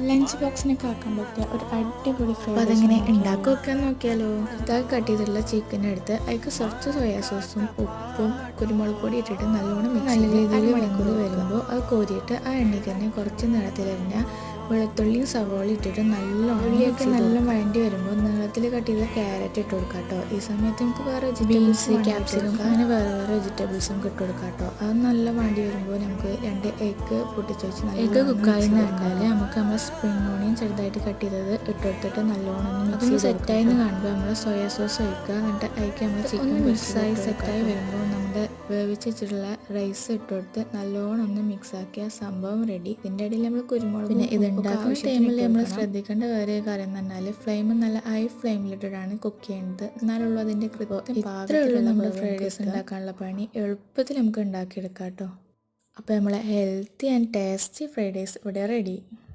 Lunch ബോക്സിനൊക്കെ ആക്കാൻ പറ്റിയ ഒരു അടിപൊളി അപ്പോൾ ഫ്രൈഡ് റൈസ് അതെങ്ങനെ ഉണ്ടാക്കിയാലോ? ഉണ്ടാക്കുക നോക്കിയാലോ. ഇതാക്കി കട്ട് ചെയ്തിട്ടുള്ള ചിക്കൻ എടുത്ത് അതിലേക്ക് കുറച്ച് സോയാ സോസും ഉപ്പും കുരുമുളക് പൊടി ഇട്ടിട്ട് നല്ലോണം നല്ല രീതിയിൽ വെന്ത് വരുമ്പോൾ അത് കോരിയിട്ട് ആ എണ്ണയ്ക്ക് തന്നെ കുറച്ച് നീളത്തിലരിഞ്ഞ വെളുത്തുള്ളിയും സവോളയും ഇട്ടിട്ട് നല്ലോണം ഉള്ളിയൊക്കെ നല്ല വഴണ്ടി വരുമ്പോൾ നീളത്തിൽ കട്ട് ചെയ്ത ക്യാരറ്റ് ഇട്ട് കൊടുക്കാം കേട്ടോ. ഈ സമയത്ത് നമുക്ക് വേറെ ബീൻസ് ക്യാപ്സിക്കം അങ്ങനെ വേറെ വെജിറ്റബിൾസും ഇട്ട് കൊടുക്കാം കേട്ടോ. അത് നല്ല വഴണ്ടി വരുമ്പോൾ നമുക്ക് 2 എഗ്ഗ് പൊട്ടിച്ച് വെച്ച് എഗ്ഗ് കുക്കായി കണ്ടാൽ നമുക്ക് നമ്മൾ സ്പ്രിംഗ് ഓണിയൻ ചെറുതായിട്ട് കട്ട് ചെയ്തത് ഇട്ടെടുത്തിട്ട് നല്ലോണം ഒന്ന് സെറ്റായി കാണുമ്പോൾ നമ്മൾ സോയാ സോസ് ഒഴിക്കുക. എന്നിട്ട് അതിലേക്ക് നമ്മൾ ചിക്കൻ മിക്സായി സെറ്റായി വരുമ്പോൾ നമ്മുടെ വേവിച്ച് വെച്ചിട്ടുള്ള റൈസ് ഇട്ടുകൊടുത്ത് നല്ലോണം ഒന്ന് മിക്സ് ആക്കിയ സംഭവം റെഡി. ഇതിൻ്റെ ഇടയിൽ നമ്മൾ കുരുമുളക് പിന്നെ ഇതുണ്ടാക്കുന്ന ടൈമിൽ നമ്മൾ ശ്രദ്ധിക്കേണ്ട വേറെ കാര്യം എന്ന് പറഞ്ഞാൽ ഫ്ലെയിം നല്ല ഹൈ ഫ്ലെയിമിലിട്ടിട്ടാണ് കുക്ക് ചെയ്യുന്നത്. എന്നാലുള്ളൂ അതിൻ്റെ കൃത്യം പാത്രമുള്ള നമ്മൾ ഫ്രൈഡ് റൈസ് ഉണ്ടാക്കാനുള്ള പണി എളുപ്പത്തിൽ നമുക്ക് ഉണ്ടാക്കിയെടുക്കാം കേട്ടോ. അപ്പോൾ നമ്മളെ healthy and tasty fried rice ഇവിടെ റെഡി.